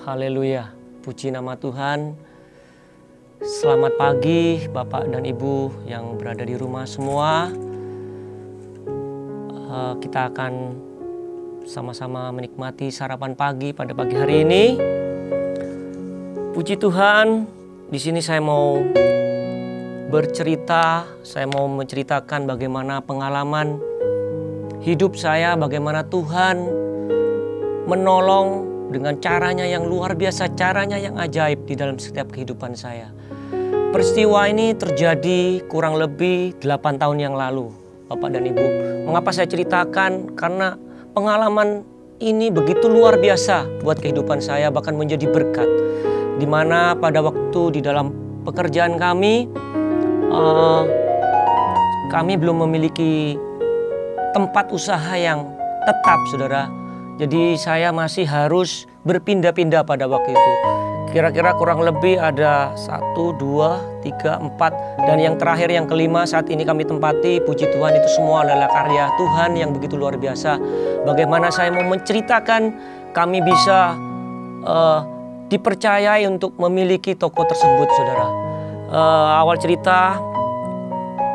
Haleluya, puji nama Tuhan. Selamat pagi Bapak dan Ibu yang berada di rumah semua. Kita akan sama-sama menikmati sarapan pagi pada pagi hari ini. Puji Tuhan, di sini saya mau bercerita, saya mau menceritakan bagaimana pengalaman hidup saya, bagaimana Tuhan menolong dengan caranya yang luar biasa, caranya yang ajaib di dalam setiap kehidupan saya. Peristiwa ini terjadi kurang lebih 8 tahun yang lalu, Bapak dan Ibu. Mengapa saya ceritakan? Karena pengalaman ini begitu luar biasa buat kehidupan saya, bahkan menjadi berkat. Di mana pada waktu di dalam pekerjaan kami belum memiliki tempat usaha yang tetap, saudara. Jadi saya masih harus berpindah-pindah pada waktu itu. Kira-kira kurang lebih ada 1, 2, 3, 4. Dan yang terakhir, yang kelima saat ini kami tempati. Puji Tuhan, itu semua adalah karya Tuhan yang begitu luar biasa. Bagaimana saya mau menceritakan kami bisa dipercayai untuk memiliki toko tersebut, saudara. Awal cerita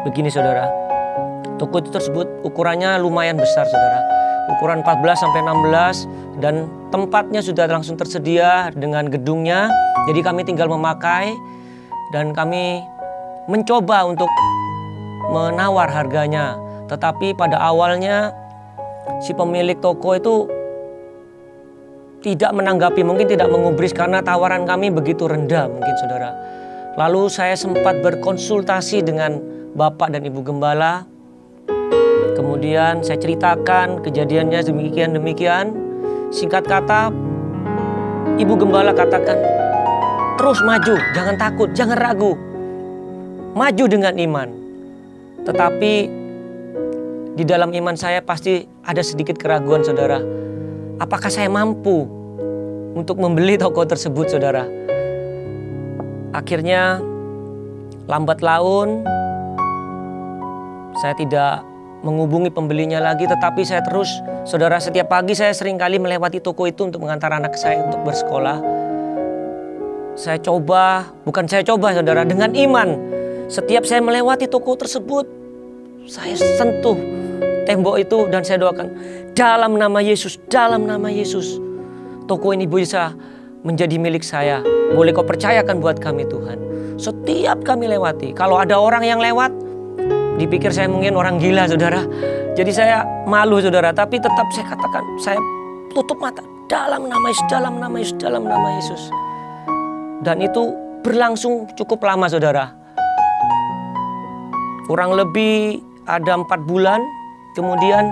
begini, saudara. Toko itu tersebut ukurannya lumayan besar, saudara. Ukuran 14-16 dan tempatnya sudah langsung tersedia dengan gedungnya. Jadi kami tinggal memakai dan kami mencoba untuk menawar harganya. Tetapi pada awalnya si pemilik toko itu tidak menanggapi, mungkin tidak mengubris karena tawaran kami begitu rendah mungkin, saudara. Lalu saya sempat berkonsultasi dengan Bapak dan Ibu Gembala. Kemudian saya ceritakan kejadiannya demikian. Singkat kata, Ibu Gembala katakan, terus maju, jangan takut, jangan ragu. Maju dengan iman. Tetapi di dalam iman saya pasti ada sedikit keraguan, saudara. Apakah saya mampu untuk membeli toko tersebut, saudara? Akhirnya lambat laun saya tidak menghubungi pembelinya lagi, tetapi saya terus, saudara, setiap pagi saya seringkali melewati toko itu untuk mengantar anak saya untuk bersekolah. Saya coba, saudara, dengan iman. Setiap saya melewati toko tersebut, saya sentuh tembok itu dan saya doakan, dalam nama Yesus, dalam nama Yesus, toko ini bisa menjadi milik saya. Boleh kau percayakan buat kami, Tuhan. Setiap kami lewati, kalau ada orang yang lewat, dipikir saya mungkin orang gila, saudara. Jadi saya malu, saudara. Tapi tetap saya katakan, saya tutup mata. Dalam nama Yesus, dalam nama Yesus, dalam nama Yesus. Dan itu berlangsung cukup lama, saudara. Kurang lebih ada 4 bulan. Kemudian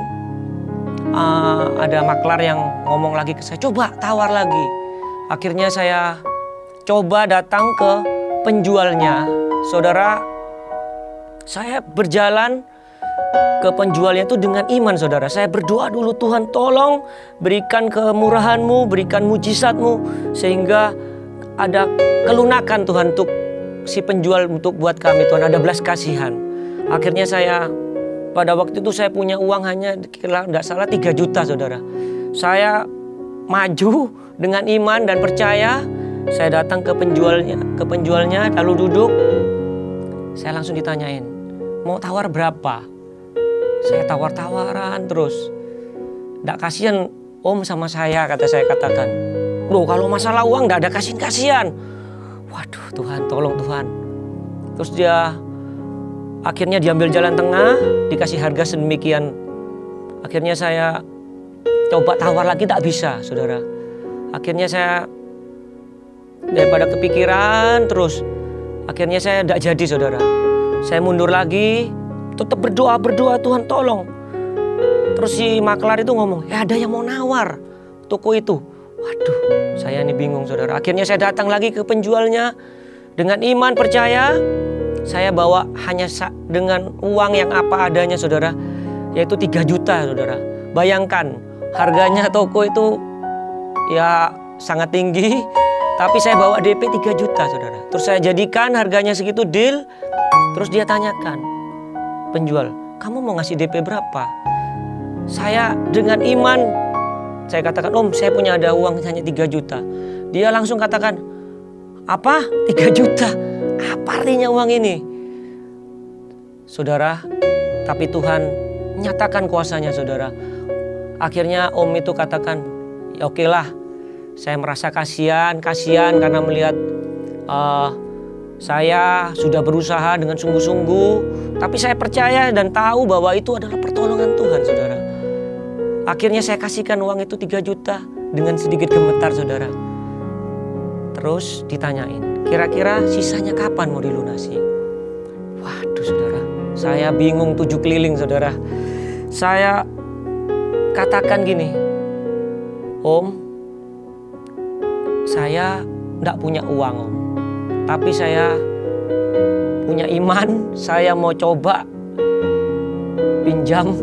ada maklar yang ngomong lagi ke saya, coba tawar lagi. Akhirnya saya coba datang ke penjualnya, saudara. Saya berjalan ke penjualnya itu dengan iman, saudara. Saya berdoa dulu, Tuhan tolong berikan kemurahan-Mu, berikan mujizat-Mu, sehingga ada kelunakan, Tuhan, untuk si penjual, untuk buat kami, Tuhan, ada belas kasihan. Akhirnya pada waktu itu saya punya uang hanya tidak salah 3 juta, saudara. Saya maju dengan iman dan percaya. Saya datang ke penjualnya lalu duduk. Saya langsung ditanyain, mau tawar berapa? Saya tawar-tawaran terus. Nggak kasihan om sama saya, saya katakan. Loh, kalau masalah uang nggak ada kasihan. Waduh, Tuhan, tolong Tuhan. Terus akhirnya diambil jalan tengah, dikasih harga sedemikian. Akhirnya saya coba tawar lagi, tak bisa, saudara. Akhirnya saya daripada kepikiran terus, akhirnya saya tidak jadi, saudara. Saya mundur lagi, tetap berdoa, Tuhan tolong. Terus si maklar itu ngomong, ada yang mau nawar toko itu. Waduh, saya ini bingung, saudara. Akhirnya saya datang lagi ke penjualnya. Dengan iman percaya, saya bawa hanya dengan uang yang apa adanya, saudara. Yaitu 3 juta, saudara. Bayangkan, harganya toko itu ya sangat tinggi. Tapi saya bawa DP 3 juta, saudara. Terus saya jadikan harganya segitu, deal. Terus dia tanyakan, penjual, kamu mau ngasih DP berapa? Saya dengan iman Saya katakan, Om, saya punya ada uang hanya 3 juta. Dia langsung katakan, apa? 3 juta? Apa artinya uang ini? Saudara, tapi Tuhan nyatakan kuasanya, saudara. Akhirnya Om itu katakan, ya oke lah, saya merasa kasihan karena melihat saya sudah berusaha dengan sungguh-sungguh. Tapi saya percaya dan tahu bahwa itu adalah pertolongan Tuhan, saudara. Akhirnya saya kasihkan uang itu 3 juta dengan sedikit gemetar, saudara. Terus ditanyain, kira-kira sisanya kapan mau dilunasi? Waduh, saudara, saya bingung 7 keliling, saudara. Saya katakan gini, Om, saya enggak punya uang, Om. Tapi saya punya iman, saya mau coba pinjam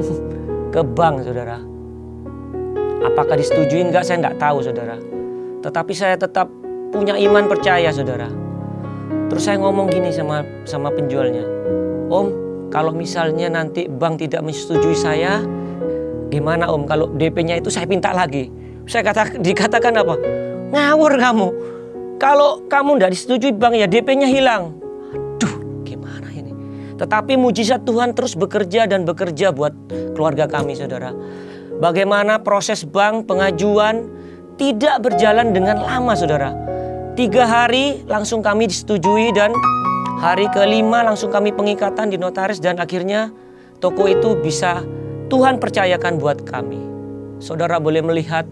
ke bank, saudara. Apakah disetujui enggak, saya enggak tahu, saudara. Tetapi saya tetap punya iman, percaya, saudara. Terus saya ngomong gini sama penjualnya, Om, kalau misalnya nanti bank tidak menyetujui saya, gimana Om kalau DP-nya itu saya minta lagi? Dikatakan apa? Ngawur kamu. Kalau kamu tidak disetujui bank, ya DP-nya hilang. Aduh, gimana ini? Tetapi mujizat Tuhan terus bekerja dan bekerja buat keluarga kami, saudara. Bagaimana proses bank pengajuan tidak berjalan dengan lama, saudara. 3 hari langsung kami disetujui dan hari ke-5 langsung kami pengikatan di notaris dan akhirnya toko itu bisa Tuhan percayakan buat kami. Saudara boleh melihat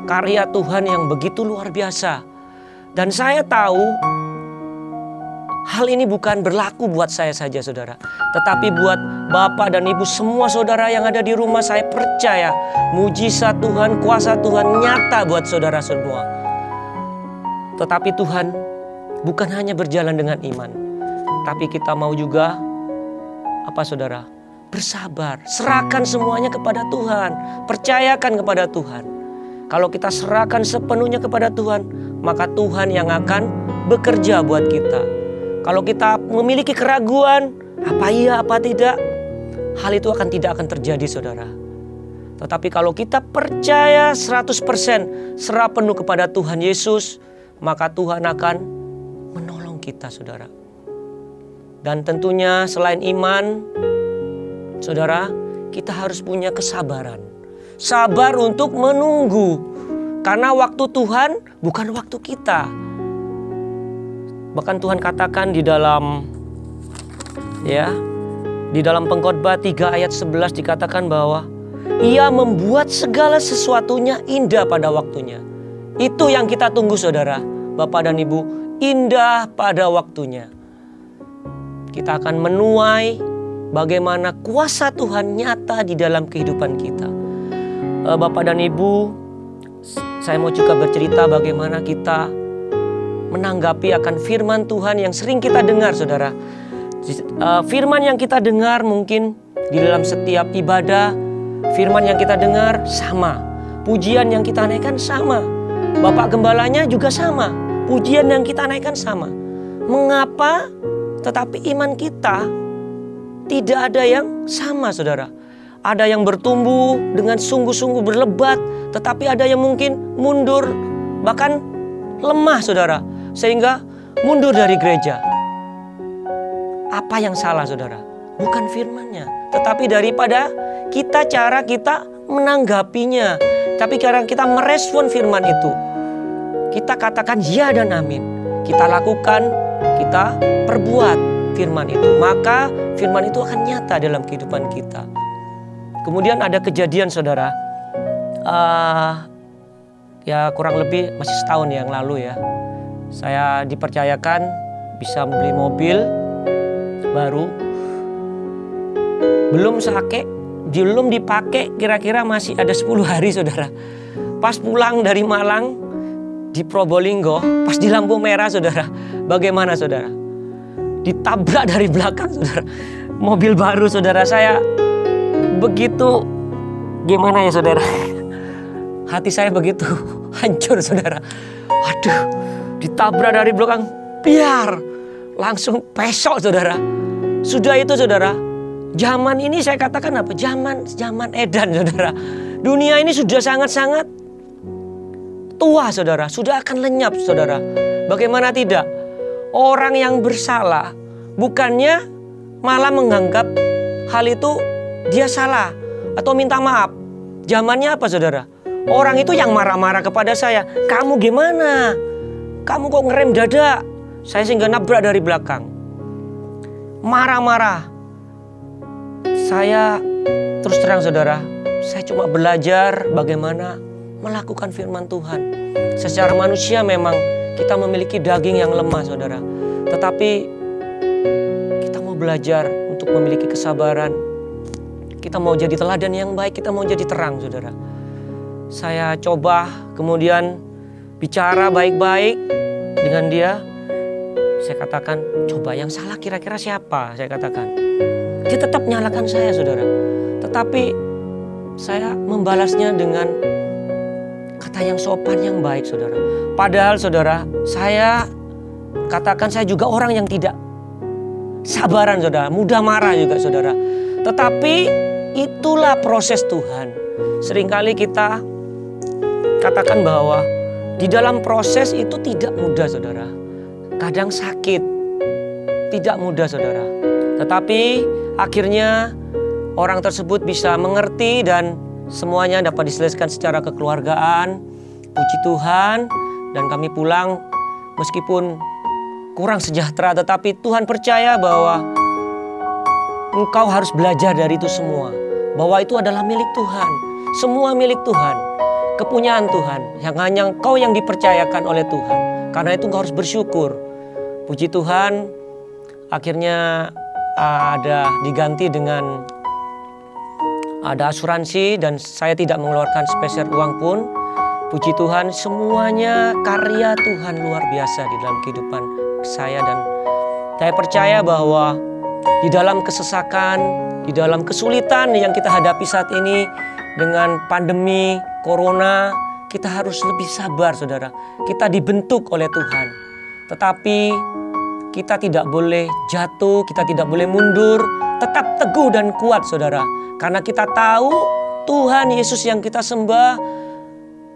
karya Tuhan yang begitu luar biasa. Dan saya tahu hal ini bukan berlaku buat saya saja, saudara. Tetapi buat Bapak dan Ibu semua saudara yang ada di rumah, saya percaya mujizat Tuhan, kuasa Tuhan nyata buat saudara semua. Tetapi Tuhan bukan hanya berjalan dengan iman. Tapi kita mau juga, apa saudara? Bersabar, serahkan semuanya kepada Tuhan. Percayakan kepada Tuhan. Kalau kita serahkan sepenuhnya kepada Tuhan, maka Tuhan yang akan bekerja buat kita. Kalau kita memiliki keraguan, apa iya, apa tidak, hal itu tidak akan terjadi, saudara. Tetapi kalau kita percaya 100%, serah penuh kepada Tuhan Yesus, maka Tuhan akan menolong kita, saudara. Dan tentunya selain iman, saudara, kita harus punya kesabaran. Sabar untuk menunggu. Karena waktu Tuhan bukan waktu kita. Bahkan Tuhan katakan di dalam Pengkhotbah 3 ayat 11 dikatakan bahwa Ia membuat segala sesuatunya indah pada waktunya. Itu yang kita tunggu, saudara, Bapak dan Ibu, indah pada waktunya. Kita akan menuai bagaimana kuasa Tuhan nyata di dalam kehidupan kita. Bapak dan Ibu, saya mau juga bercerita bagaimana kita menanggapi akan firman Tuhan yang sering kita dengar, saudara. Firman yang kita dengar mungkin di dalam setiap ibadah, firman yang kita dengar sama. Pujian yang kita naikkan sama. Bapak Gembalanya juga sama. Pujian yang kita naikkan sama. Mengapa? Tetapi iman kita tidak ada yang sama, saudara. Ada yang bertumbuh dengan sungguh-sungguh berlebat, tetapi ada yang mungkin mundur, bahkan lemah, saudara, sehingga mundur dari gereja. Apa yang salah, saudara? Bukan firman-Nya, tetapi daripada cara kita menanggapinya, tapi cara kita merespon firman itu. Kita katakan ya dan amin. Kita lakukan, kita perbuat firman itu. Maka firman itu akan nyata dalam kehidupan kita. Kemudian ada kejadian, saudara, ya kurang lebih masih setahun yang lalu ya. Saya dipercayakan bisa beli mobil baru. Belum dipakai kira-kira masih ada 10 hari, saudara. Pas pulang dari Malang di Probolinggo, pas di lampu merah, saudara. Bagaimana, saudara? Ditabrak dari belakang, saudara. Mobil baru, saudara. Saya begitu, gimana ya, saudara? Hati saya begitu hancur, saudara. Waduh, ditabrak dari belakang, biar langsung pesok, saudara. Sudah itu, saudara, zaman ini saya katakan apa? Zaman edan, saudara. Dunia ini sudah sangat-sangat tua saudara, sudah akan lenyap saudara. Bagaimana tidak? Orang yang bersalah bukannya malah menganggap hal itu dia salah atau minta maaf. Zamannya apa saudara? Orang itu yang marah-marah kepada saya. Kamu gimana? Kamu kok ngerem dada? Saya sehingga nabrak dari belakang. Marah-marah. Saya terus terang saudara, saya cuma belajar bagaimana melakukan firman Tuhan. Secara manusia memang kita memiliki daging yang lemah saudara. Tetapi kita mau belajar untuk memiliki kesabaran. Kita mau jadi teladan yang baik, kita mau jadi terang saudara. Saya coba kemudian bicara baik-baik dengan dia. Saya katakan, coba yang salah kira-kira siapa? Saya katakan. Dia tetap nyalakan saya saudara. Tetapi saya membalasnya dengan kata yang sopan, yang baik saudara. Padahal saudara, saya katakan saya juga orang yang tidak sabaran saudara. Mudah marah juga saudara. Tetapi itulah proses Tuhan. Seringkali kita katakan bahwa di dalam proses itu tidak mudah saudara. Kadang sakit, tidak mudah saudara. Tetapi akhirnya orang tersebut bisa mengerti dan semuanya dapat diselesaikan secara kekeluargaan. Puji Tuhan, dan kami pulang meskipun kurang sejahtera, tetapi Tuhan percaya bahwa engkau harus belajar dari itu semua. Bahwa itu adalah milik Tuhan. Semua milik Tuhan. Kepunyaan Tuhan. Yang hanya engkau yang dipercayakan oleh Tuhan. Karena itu engkau harus bersyukur. Puji Tuhan, akhirnya ada diganti dengan ada asuransi dan saya tidak mengeluarkan sepeser uang pun. Puji Tuhan, semuanya karya Tuhan luar biasa di dalam kehidupan saya. Dan saya percaya bahwa di dalam kesesakan, di dalam kesulitan yang kita hadapi saat ini dengan pandemi corona, kita harus lebih sabar saudara. Kita dibentuk oleh Tuhan. Tetapi kita tidak boleh jatuh, kita tidak boleh mundur. Tetap teguh dan kuat saudara. Karena kita tahu Tuhan Yesus yang kita sembah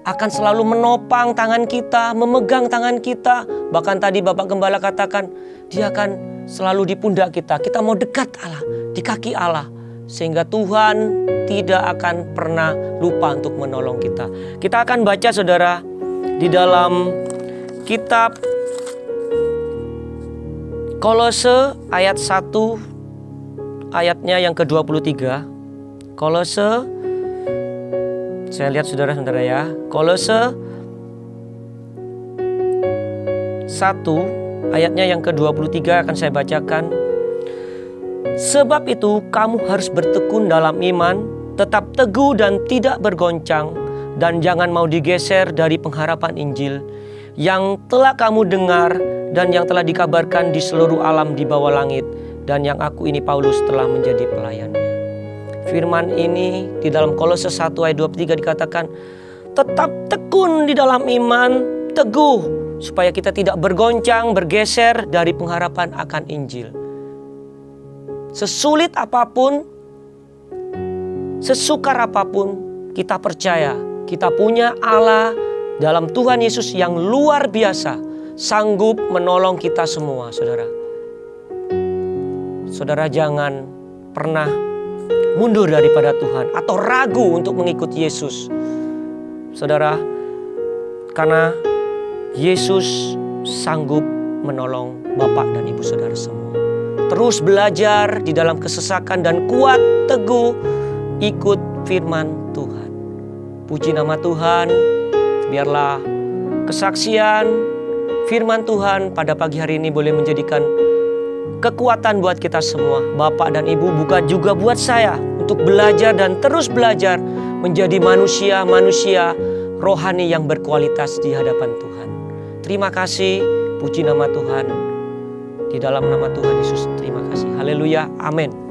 akan selalu menopang tangan kita, memegang tangan kita. Bahkan tadi Bapak Gembala katakan, dia akan selalu di pundak kita. Kita mau dekat Allah, di kaki Allah. Sehingga Tuhan tidak akan pernah lupa untuk menolong kita. Kita akan baca saudara di dalam kitab Kolose ayat 1 ayatnya yang ke-23. Kolose, saya lihat saudara-saudara ya. Kolose 1 ayatnya yang ke-23 akan saya bacakan. Sebab itu kamu harus bertekun dalam iman, tetap teguh dan tidak bergoncang, dan jangan mau digeser dari pengharapan Injil yang telah kamu dengar dan yang telah dikabarkan di seluruh alam di bawah langit, dan yang aku ini Paulus telah menjadi pelayannya. Firman ini di dalam Kolose 1 ayat 23 dikatakan, tetap tekun di dalam iman, teguh, supaya kita tidak bergoncang, bergeser dari pengharapan akan Injil. Sesulit apapun, sesukar apapun, kita percaya kita punya Allah dalam Tuhan Yesus yang luar biasa, sanggup menolong kita semua, saudara. Saudara jangan pernah mundur daripada Tuhan atau ragu untuk mengikut Yesus. Saudara, karena Yesus sanggup menolong Bapak dan Ibu saudara semua. Terus belajar di dalam kesesakan dan kuat teguh ikut firman Tuhan. Puji nama Tuhan, biarlah kesaksian firman Tuhan pada pagi hari ini boleh menjadikan kekuatan buat kita semua. Bapak dan Ibu, bukan juga buat saya untuk belajar dan terus belajar menjadi manusia-manusia rohani yang berkualitas di hadapan Tuhan. Terima kasih, puji nama Tuhan. Di dalam nama Tuhan Yesus, terima kasih. Haleluya, amin.